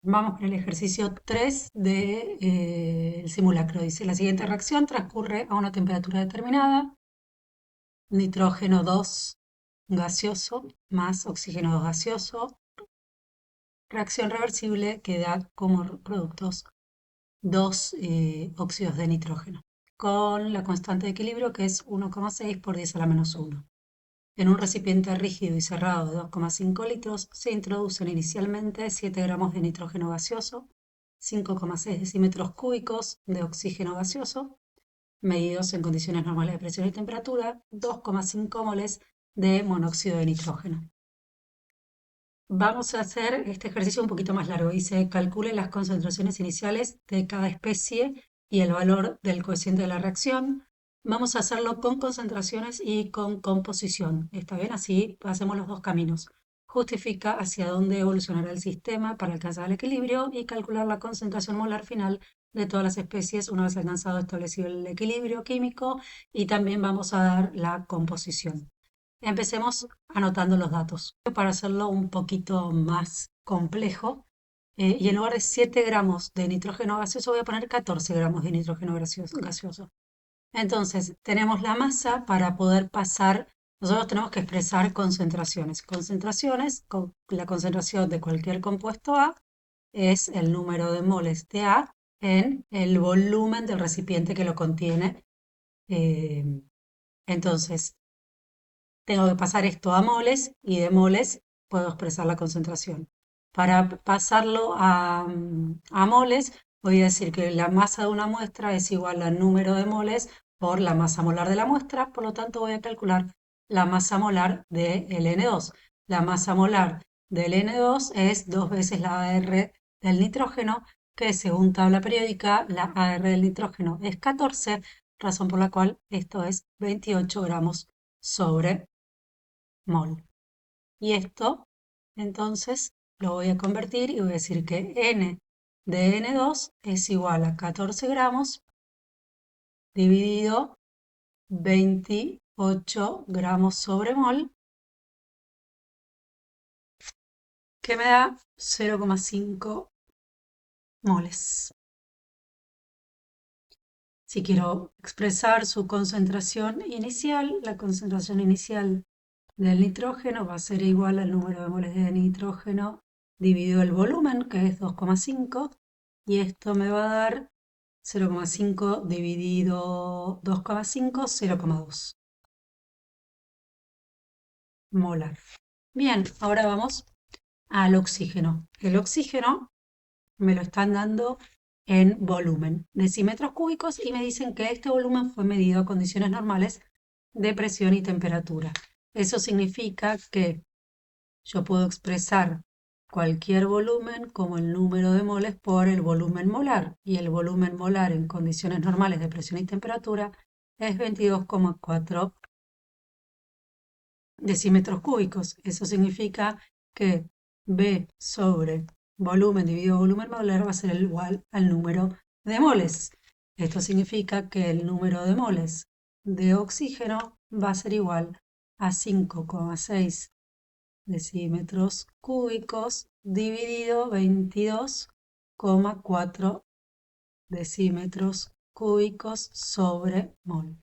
Vamos con el ejercicio 3 del simulacro. Dice, la siguiente reacción transcurre a una temperatura determinada, nitrógeno 2 gaseoso más oxígeno 2 gaseoso, reacción reversible que da como productos dos óxidos de nitrógeno, con la constante de equilibrio que es 1,6 por 10 a la menos 1. En un recipiente rígido y cerrado de 2,5 litros se introducen inicialmente 7 gramos de nitrógeno gaseoso, 5,6 decímetros cúbicos de oxígeno gaseoso, medidos en condiciones normales de presión y temperatura, 2,5 moles de monóxido de nitrógeno. Vamos a hacer este ejercicio un poquito más largo. Dice, calcule las concentraciones iniciales de cada especie y el valor del cociente de la reacción. Vamos a hacerlo con concentraciones y con composición. ¿Está bien? Así hacemos los dos caminos. Justifica hacia dónde evolucionará el sistema para alcanzar el equilibrio y calcular la concentración molar final de todas las especies una vez alcanzado establecido el equilibrio químico, y también vamos a dar la composición. Empecemos anotando los datos. Para hacerlo un poquito más complejo, y en lugar de 7 gramos de nitrógeno gaseoso voy a poner 14 gramos de nitrógeno gaseoso. Entonces, tenemos la masa para poder pasar. Nosotros tenemos que expresar concentraciones. Concentraciones, la concentración de cualquier compuesto A es el número de moles de A en el volumen del recipiente que lo contiene. Eh, entonces, tengo que pasar esto a moles y de moles puedo expresar la concentración. Para pasarlo a moles, voy a decir que la masa de una muestra es igual al número de moles por la masa molar de la muestra, por lo tanto voy a calcular la masa molar del N2. La masa molar del N2 es 2 veces la AR del nitrógeno, que según tabla periódica, la AR del nitrógeno es 14, razón por la cual esto es 28 gramos sobre mol. Y esto, entonces, lo voy a convertir y voy a decir que N de N2 es igual a 14 gramos dividido 28 gramos sobre mol, que me da 0,5 moles. Si quiero expresar su concentración inicial, la concentración inicial del nitrógeno va a ser igual al número de moles de nitrógeno dividido el volumen, que es 2,5, y esto me va a dar 0,5 dividido 2,5, 0,2 molar. Bien, ahora vamos al oxígeno. El oxígeno me lo están dando en volumen, decímetros cúbicos, y me dicen que este volumen fue medido a condiciones normales de presión y temperatura. Eso significa que yo puedo expresar cualquier volumen como el número de moles por el volumen molar, y el volumen molar en condiciones normales de presión y temperatura es 22,4 decímetros cúbicos. Eso significa que B sobre volumen dividido volumen molar va a ser igual al número de moles. Esto significa que el número de moles de oxígeno va a ser igual a 5,6 decímetros cúbicos dividido 22,4 decímetros cúbicos sobre mol.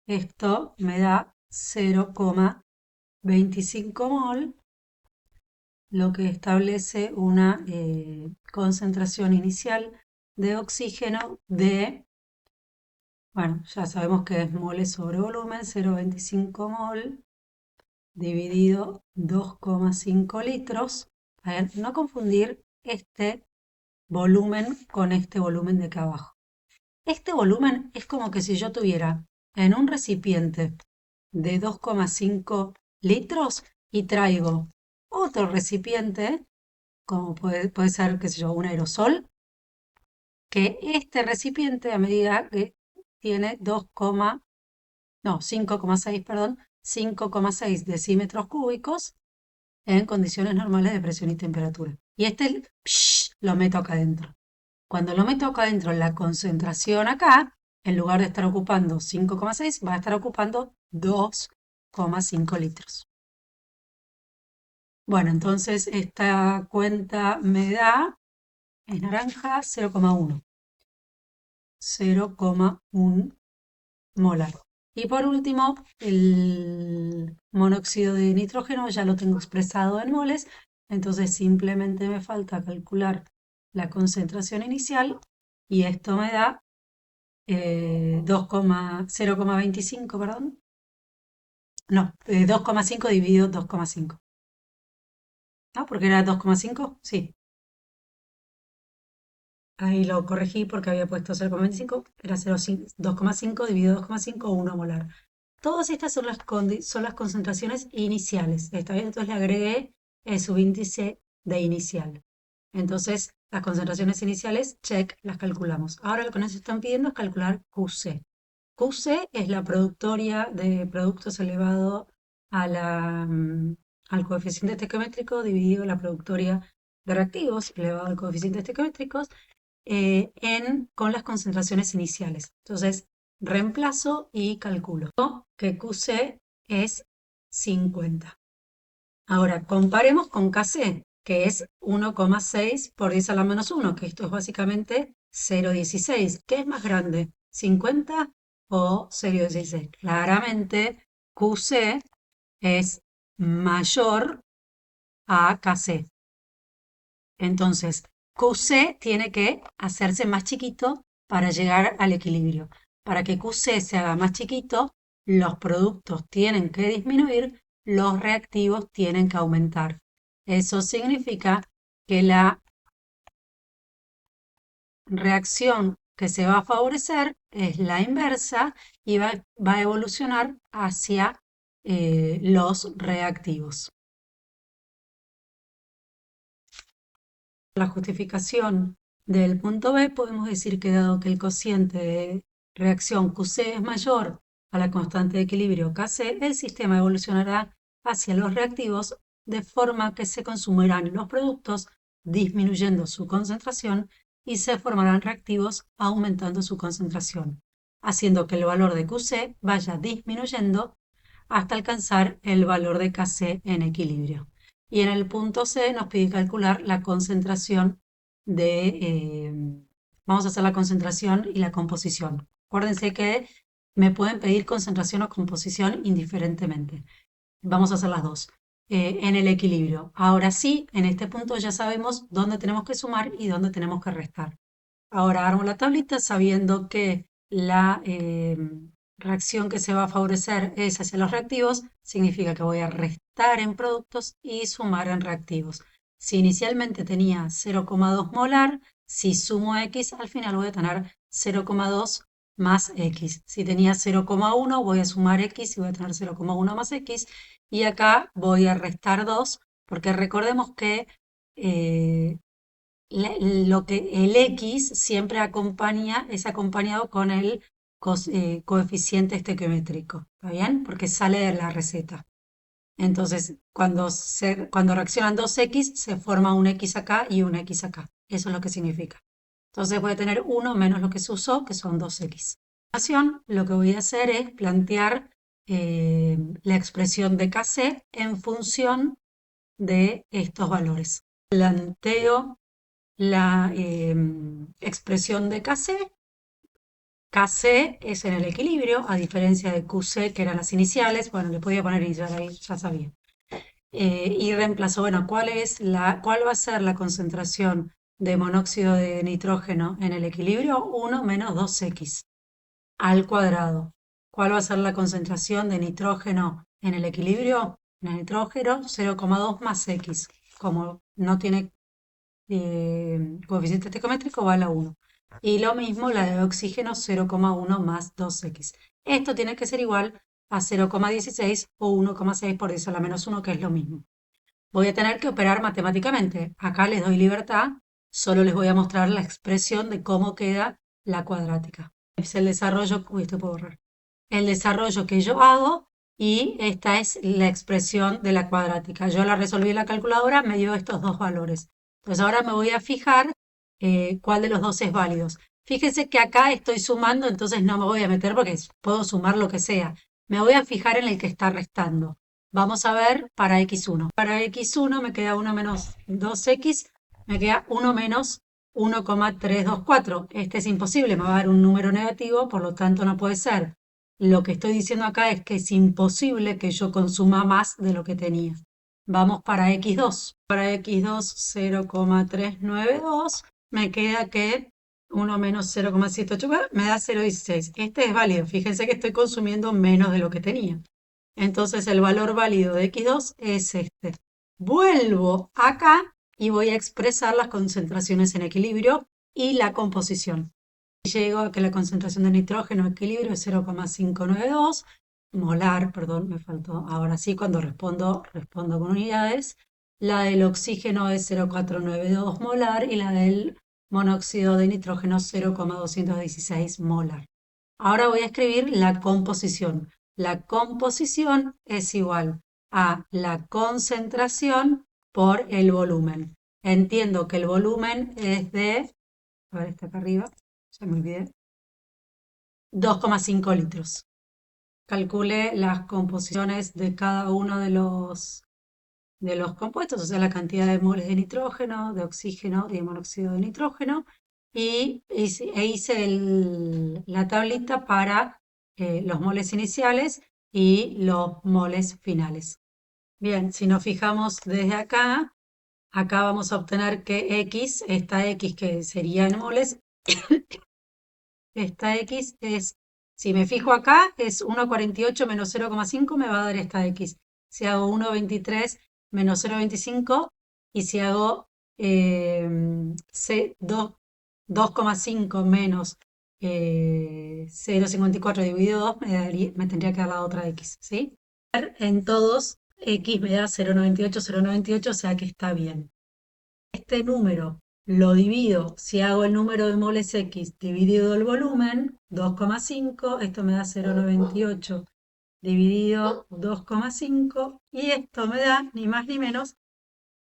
Esto me da 0,25 mol, lo que establece una concentración inicial de oxígeno de, bueno, ya sabemos que es moles sobre volumen, 0,25 mol dividido 2,5 litros. A ver, no confundir este volumen con este volumen de acá abajo. Este volumen es como que si yo tuviera en un recipiente de 2,5 litros y traigo otro recipiente, como puede ser, qué sé yo, un aerosol, que este recipiente a medida que tiene 5,6, perdón, 5,6 decímetros cúbicos en condiciones normales de presión y temperatura. Y este lo meto acá adentro. Cuando lo meto acá adentro, la concentración acá, en lugar de estar ocupando 5,6, va a estar ocupando 2,5 litros. Bueno, entonces esta cuenta me da, es naranja, 0,1. 0,1 molar. Y por último, el monóxido de nitrógeno ya lo tengo expresado en moles, entonces simplemente me falta calcular la concentración inicial y esto me da 0,25, perdón. No, 2,5 dividido 2,5. ¿No? Porque era 2,5, sí. Ahí lo corregí porque había puesto 0,25, era 2,5 dividido 2,5, 1 molar. Todas estas son las concentraciones iniciales. Esta vez entonces le agregué el subíndice de inicial. Entonces, las concentraciones iniciales, check, las calculamos. Ahora lo que nos están pidiendo es calcular QC. QC es la productoria de productos elevado a al coeficiente estequiométrico dividido la productoria de reactivos elevado al coeficiente estequiométricos con las concentraciones iniciales. Entonces, reemplazo y calculo que QC es 50. Ahora, comparemos con KC, que es 1,6 por 10 a la menos 1, que esto es básicamente 0,16. ¿Qué es más grande? ¿50 o 0,16? Claramente, QC es mayor a KC. Entonces, QC tiene que hacerse más chiquito para llegar al equilibrio. Para que QC se haga más chiquito, los productos tienen que disminuir, los reactivos tienen que aumentar. Eso significa que la reacción que se va a favorecer es la inversa y va a evolucionar hacia los reactivos. La justificación del punto B, podemos decir que dado que el cociente de reacción QC es mayor a la constante de equilibrio KC, el sistema evolucionará hacia los reactivos de forma que se consumirán los productos disminuyendo su concentración y se formarán reactivos aumentando su concentración, haciendo que el valor de QC vaya disminuyendo hasta alcanzar el valor de KC en equilibrio. Y en el punto C nos pide calcular la concentración vamos a hacer la concentración y la composición. Acuérdense que me pueden pedir concentración o composición indiferentemente. Vamos a hacer las dos. En el equilibrio. Ahora sí, en este punto ya sabemos dónde tenemos que sumar y dónde tenemos que restar. Ahora armo la tablita sabiendo que la reacción que se va a favorecer es hacia los reactivos, significa que voy a restar en productos y sumar en reactivos. Si inicialmente tenía 0,2 molar, si sumo X, al final voy a tener 0,2 más X. Si tenía 0,1, voy a sumar X y voy a tener 0,1 más X. Y acá voy a restar 2, porque recordemos que lo que el X siempre es acompañado con el coeficiente estequiométrico, ¿está bien? Porque sale de la receta. Entonces, cuando reaccionan dos X, se forma un X acá y un X acá. Eso es lo que significa. Entonces voy a tener 1 menos lo que se usó, que son 2X. A continuación, lo que voy a hacer es plantear la expresión de KC en función de estos valores. Planteo la expresión de KC. KC es en el equilibrio, a diferencia de QC, que eran las iniciales. Bueno, le podía poner inicial ahí, ya sabía. Y reemplazo, bueno, ¿cuál va a ser la concentración de monóxido de nitrógeno en el equilibrio? 1 menos 2X al cuadrado. ¿Cuál va a ser la concentración de nitrógeno en el equilibrio? En el nitrógeno, 0,2 más X. Como no tiene coeficiente estequiométrico, va a la 1. Y lo mismo la de oxígeno, 0,1 más 2X. Esto tiene que ser igual a 0,16 o 1,6 por 10 a la menos 1, que es lo mismo. Voy a tener que operar matemáticamente. Acá les doy libertad, solo les voy a mostrar la expresión de cómo queda la cuadrática. Es el desarrollo, uy, esto puedo borrar. El desarrollo que yo hago y esta es la expresión de la cuadrática. Yo la resolví en la calculadora, me dio estos dos valores. Entonces ahora me voy a fijar cuál de los dos es válido. Fíjense que acá estoy sumando, entonces no me voy a meter porque puedo sumar lo que sea. Me voy a fijar en el que está restando. Vamos a ver para x1. Para x1 me queda 1 menos 2x, me queda 1 menos 1,324. Este es imposible, me va a dar un número negativo, por lo tanto no puede ser. Lo que estoy diciendo acá es que es imposible que yo consuma más de lo que tenía. Vamos para x2. Para x2, 0,392. Me queda que 1 menos 0,784 me da 0,16. Este es válido. Fíjense que estoy consumiendo menos de lo que tenía. Entonces el valor válido de x2 es este. Vuelvo acá y voy a expresar las concentraciones en equilibrio y la composición. Llego a que la concentración de nitrógeno en equilibrio es 0,592 molar, perdón, me faltó. Ahora sí, cuando respondo con unidades. La del oxígeno es 0,492 molar y la del monóxido de nitrógeno 0,216 molar. Ahora voy a escribir la composición. La composición es igual a la concentración por el volumen. Entiendo que el volumen es de, a ver, está acá arriba, ya me olvidé, 2,5 litros. Calcule las composiciones de cada uno de los compuestos, o sea, la cantidad de moles de nitrógeno, de oxígeno y de monóxido de nitrógeno, e hice la tablita para los moles iniciales y los moles finales. Bien, si nos fijamos desde acá, acá vamos a obtener que X, esta X que sería en moles, esta X es, si me fijo acá, es 1,48 menos 0,5 me va a dar esta X. Si hago 1,23 menos 0,25 y si hago 2,5 menos 0,54 dividido 2 me tendría que dar la otra X, ¿sí? En todos X me da 0,98, 0,98, o sea que está bien. Este número lo divido, si hago el número de moles X dividido el volumen, 2,5, esto me da 0,98 dividido 2,5 y esto me da ni más ni menos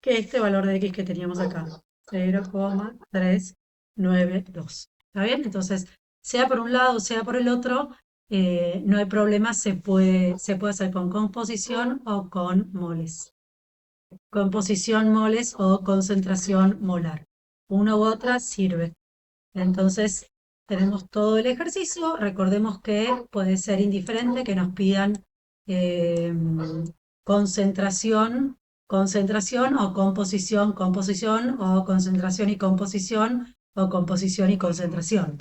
que este valor de X que teníamos acá, 0,392. ¿Está bien? Entonces, sea por un lado, sea por el otro, no hay problema, se puede hacer con composición o con moles. Composición moles o concentración molar. Una u otra sirve. Entonces, tenemos todo el ejercicio. Recordemos que puede ser indiferente que nos pidan eh, concentración, concentración o composición, composición o concentración y composición o composición y concentración.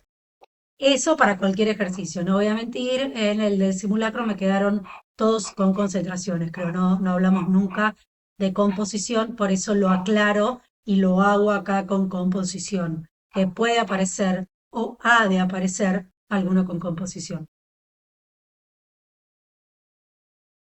Eso para cualquier ejercicio. No voy a mentir, en el del simulacro me quedaron todos con concentraciones. Creo no hablamos nunca de composición, por eso lo aclaro y lo hago acá con composición, que puede aparecer o ha de aparecer alguno con composición.